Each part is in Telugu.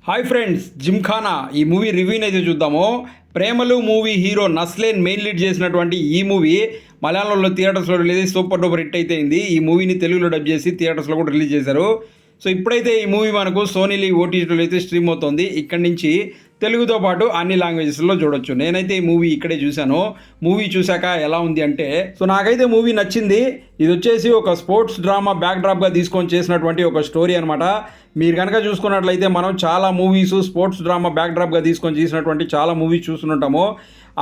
హాయ్ ఫ్రెండ్స్, జిమ్ఖానా ఈ మూవీ రివ్యూని అయితే చూద్దాము. ప్రేమలు movie hero Naslen main lead చేసినటువంటి ఈ మూవీ మలయాళంలో థియేటర్స్లో రిలీజ్ సూపర్ డూపర్ హిట్ అయితే అయింది. ఈ మూవీని తెలుగులో డబ్ చేసి థియేటర్స్లో కూడా రిలీజ్ చేశారు. సో ఇప్పుడైతే ఈ మూవీ మనకు సోనీ లీవ్ ఓటీటీలో అయితే స్ట్రీమ్ అవుతుంది. ఇక్కడి నుంచి తెలుగుతో పాటు అన్ని లాంగ్వేజెస్లో చూడొచ్చు. నేనైతే ఈ మూవీ ఇక్కడే చూశాను. మూవీ చూశాక ఎలా ఉంది అంటే, సో నాకైతే మూవీ నచ్చింది. ఇది వచ్చేసి ఒక స్పోర్ట్స్ డ్రామా బ్యాక్ డ్రాప్గా తీసుకొని చేసినటువంటి ఒక స్టోరీ అనమాట. మీరు కనుక చూసుకున్నట్లయితే మనం చాలా మూవీస్ స్పోర్ట్స్ డ్రామా బ్యాక్ డ్రాప్గా తీసుకొని చేసినటువంటి చాలా మూవీస్ చూస్తుంటాము.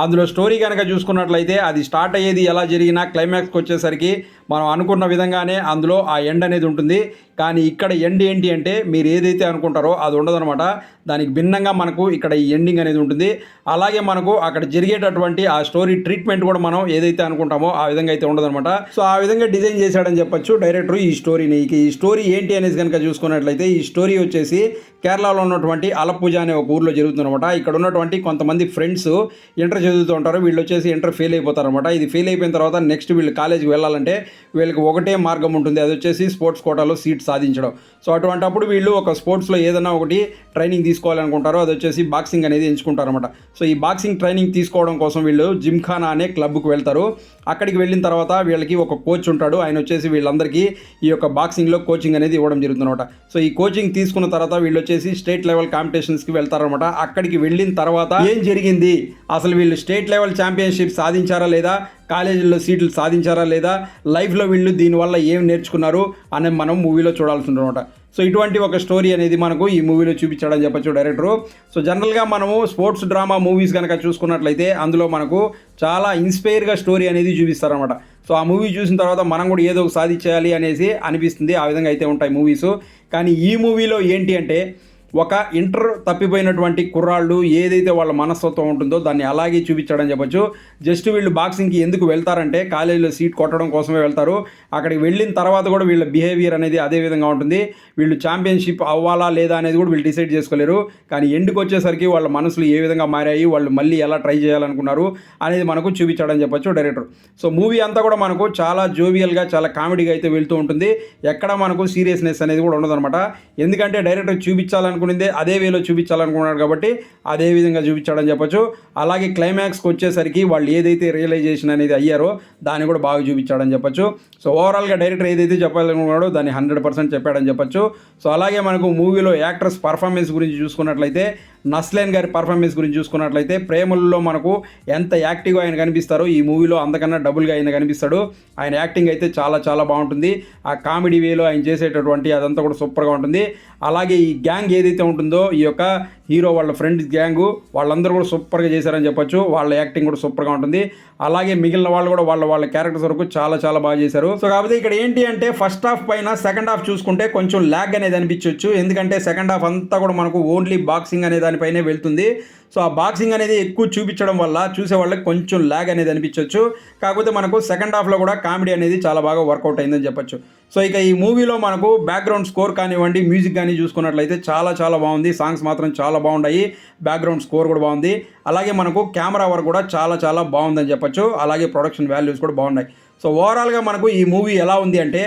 అందులో స్టోరీ కనుక చూసుకున్నట్లయితే అది స్టార్ట్ అయ్యేది ఎలా జరిగినా క్లైమాక్స్కి వచ్చేసరికి మనం అనుకున్న విధంగానే అందులో ఆ ఎండ్ అనేది ఉంటుంది. కానీ ఇక్కడ ఎండ్ ఏంటి అంటే మీరు ఏదైతే అనుకుంటారో అది ఉండదనమాట. దానికి భిన్నంగా మనకు ఇక్కడ ఈ ఎండింగ్ అనేది ఉంటుంది. అలాగే మనకు అక్కడ జరిగేటటువంటి ఆ స్టోరీ ట్రీట్మెంట్ కూడా మనం ఏదైతే అనుకుంటామో ఆ విధంగా అయితే ఉండదనమాట. సో ఆ విధంగా డిజైన్ చేశాడని చెప్పొచ్చు డైరెక్టర్ ఈ స్టోరీని. ఈ స్టోరీ ఏంటి అనేది కనుక చూసుకున్నట్లయితే ఈ స్టోరీ వచ్చేసి కేరళలో ఉన్నటువంటి అలప్పుజ అనే ఒక ఊర్లో జరుగుతుందన్నమాట. ఇక్కడ ఉన్నటువంటి కొంతమంది ఫ్రెండ్స్ ఇంటర్ చదువుతూ ఉంటారు. వీళ్ళు వచ్చేసి ఇంటర్ ఫెయిల్ అయిపోతారనమాట. ఇది ఫెయిల్ అయిపోయిన తర్వాత నెక్స్ట్ వీళ్ళు కాలేజీకి వెళ్ళాలంటే వీళ్ళకి ఒకటే మార్గం ఉంటుంది, అది వచ్చేసి స్పోర్ట్స్ కోటాలో సీట్ సాధించడం. సో అటువంటప్పుడు వీళ్ళు ఒక స్పోర్ట్స్లో ఏదైనా ఒకటి ట్రైనింగ్ తీసుకోవాలనుకుంటారో అది వచ్చేసి బాక్సింగ్ అనేది ఎంచుకుంటారనమాట. సో ఈ బాక్సింగ్ ట్రైనింగ్ తీసుకోవడం కోసం వీళ్ళు జిమ్ఖానా అనే క్లబ్కు వెళ్తారు. అక్కడికి వెళ్ళిన తర్వాత వీళ్ళకి ఒక కోచ్ ఉంటాడు. ఆయన వచ్చేసి వీళ్ళందరికీ ఈ యొక్క బాక్సింగ్లో కోచింగ్ అనేది ఇవ్వడం జరుగుతుందన్నమాట. సో ఈ కోచింగ్ తీసుకున్న తర్వాత వీళ్ళు వచ్చేసి స్టేట్ లెవెల్ కాంపిటీషన్స్కి వెళ్తారనమాట. అక్కడికి వెళ్ళిన తర్వాత ఏం జరిగింది, అసలు వీళ్ళు స్టేట్ లెవెల్ ఛాంపియన్షిప్ సాధించారా లేదా, కాలేజీల్లో సీట్లు సాధించారా లేదా, లైఫ్లో వీళ్ళు దీనివల్ల ఏం నేర్చుకున్నారు అని మనం మూవీలో చూడాల్సి ఉందన్నమాట. సో ఇటువంటి ఒక స్టోరీ అనేది మనకు ఈ మూవీలో చూపించాడని చెప్పొచ్చు డైరెక్టరు. సో జనరల్గా మనము స్పోర్ట్స్ డ్రామా మూవీస్ కనుక చూసుకున్నట్లయితే అందులో మనకు చాలా ఇన్స్పైర్గా స్టోరీ అనేది చూపిస్తారనమాట. సో ఆ మూవీ చూసిన తర్వాత మనం కూడా ఏదో ఒక సాధించాలి అనేసి అనిపిస్తుంది. ఆ విధంగా అయితే ఉంటాయి మూవీస్. కానీ ఈ మూవీలో ఏంటి అంటే, ఒక ఇంటర్ తప్పిపోయినటువంటి కుర్రాళ్ళు ఏదైతే వాళ్ళ మనస్తత్వం ఉంటుందో దాన్ని అలాగే చూపించాడని చెప్పొచ్చు. జస్ట్ వీళ్ళు బాక్సింగ్కి ఎందుకు వెళ్తారంటే కాలేజీలో సీట్ కొట్టడం కోసమే వెళ్తారు. అక్కడికి వెళ్ళిన తర్వాత కూడా వీళ్ళ బిహేవియర్ అనేది అదే విధంగా ఉంటుంది. వీళ్ళు ఛాంపియన్షిప్ అవ్వాలా లేదా అనేది కూడా వీళ్ళు డిసైడ్ చేసుకోలేరు. కానీ ఎండ్కి వచ్చేసరికి వాళ్ళ మనసులు ఏ విధంగా మారాయి, వాళ్ళు మళ్ళీ ఎలా ట్రై చేయాలనుకున్నారు అనేది మనకు చూపించాడని చెప్పొచ్చు డైరెక్టర్. సో మూవీ అంతా కూడా మనకు చాలా జోవియల్గా చాలా కామెడీగా అయితే వెళ్తూ ఉంటుంది. ఎక్కడ మనకు సీరియస్నెస్ అనేది కూడా ఉండదన్నమాట. ఎందుకంటే డైరెక్టర్ చూపించాలనుకున్నదే అదే వేలో చూపించాలనుకున్నాడు కాబట్టి అదే విధంగా చూపించాడని చెప్పొచ్చు. అలాగే క్లైమాక్స్కి వచ్చేసరికి వాళ్ళు ఏదైతే రియలైజేషన్ అనేది అయ్యారో దాన్ని కూడా బాగా చూపించాడని చెప్పొచ్చు. సో ఓవరాల్గా డైరెక్టర్ ఏదైతే చెప్పాలనుకున్నాడో దాన్ని 100% చెప్పాడని చెప్పొచ్చు. సో అలాగే మనకు మూవీలో యాక్టర్స్ పర్ఫార్మెన్స్ గురించి చూసుకున్నట్లయితే నస్లేన్ గారి పర్ఫార్మెన్స్ గురించి చూసుకున్నట్లయితే ప్రేమల్లో మనకు ఎంత యాక్టివ్గా ఆయన కనిపిస్తారో ఈ మూవీలో అంతకన్నా డబుల్గా ఆయన కనిపిస్తాడు. ఆయన యాక్టింగ్ అయితే చాలా చాలా బాగుంటుంది. ఆ కామెడీ వేలో ఆయన చేసేటటువంటి అదంతా కూడా సూపర్గా ఉంటుంది. అలాగే ఈ గ్యాంగ్ ఏదైతే ఉంటుందో ఈ యొక్క హీరో వాళ్ళ ఫ్రెండ్స్ గ్యాంగు వాళ్ళందరూ కూడా సూపర్గా చేశారని చెప్పొచ్చు. వాళ్ళ యాక్టింగ్ కూడా సూపర్గా ఉంటుంది. అలాగే మిగిలిన వాళ్ళు కూడా వాళ్ళ క్యారెక్టర్స్ వరకు చాలా చాలా బాగా చేశారు. సో కాకపోతే ఇక్కడ ఏంటి అంటే ఫస్ట్ హాఫ్ పైన సెకండ్ హాఫ్ చూసుకుంటే కొంచెం ల్యాగ్ అనేది అనిపించవచ్చు. ఎందుకంటే సెకండ్ హాఫ్ అంతా కూడా మనకు ఓన్లీ బాక్సింగ్ అనే దానిపైనే వెళ్తుంది. సో ఆ బాక్సింగ్ అనేది ఎక్కువ చూపించడం వల్ల చూసే వాళ్ళకి కొంచెం ల్యాగ్ అనేది అనిపించవచ్చు. కాకపోతే మనకు సెకండ్ హాఫ్లో కూడా కామెడీ అనేది చాలా బాగా వర్కౌట్ అయిందని చెప్పొచ్చు. సో ఇక ఈ మూవీలో మనకు బ్యాక్గ్రౌండ్ స్కోర్ కానివ్వండి, మ్యూజిక్ కానీ చూసుకున్నట్లయితే చాలా చాలా బాగుంది. సాంగ్స్ మాత్రం చాలా బాగున్నాయి. బ్యాక్గ్రౌండ్ స్కోర్ కూడా బాగుంది. అలాగే మనకు కెమెరా వర్క్ కూడా చాలా చాలా బాగుందని చెప్పొచ్చు. అలాగే ప్రొడక్షన్ వాల్యూస్ కూడా బాగున్నాయి. సో ఓవరాల్గా మనకు ఈ మూవీ ఎలా ఉంది అంటే,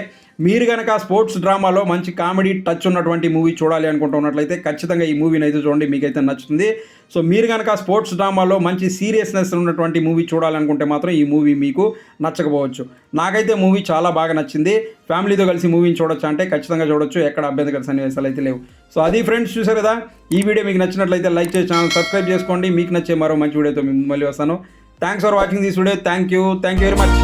మీరు కనుక స్పోర్ట్స్ డ్రామాలో మంచి కామెడీ టచ్ ఉన్నటువంటి మూవీ చూడాలి అనుకుంటున్నట్లయితే ఖచ్చితంగా ఈ మూవీని అయితే చూడండి, మీకైతే నచ్చుతుంది. సో మీరు కనుక స్పోర్ట్స్ డ్రామాలో మంచి సీరియస్నెస్ ఉన్నటువంటి మూవీ చూడాలనుకుంటే మాత్రం ఈ మూవీ మీకు నచ్చకపోవచ్చు. నాకైతే మూవీ చాలా బాగా నచ్చింది. ఫ్యామిలీతో కలిసి మూవీని చూడొచ్చు అంటే ఖచ్చితంగా చూడొచ్చు. ఎక్కడ అభ్యంతర సన్నివేశాలు అయితే లేవు. సో అది ఫ్రెండ్స్, చూసారు కదా. ఈ వీడియో మీకు నచ్చినట్లయితే లైక్ చేసి ఛానల్ సబ్స్క్రైబ్ చేసుకోండి. మీకు నచ్చే మరో మంచి వీడియోతో మళ్ళీ వస్తాను. Thanks for watching this video. Thank you very much.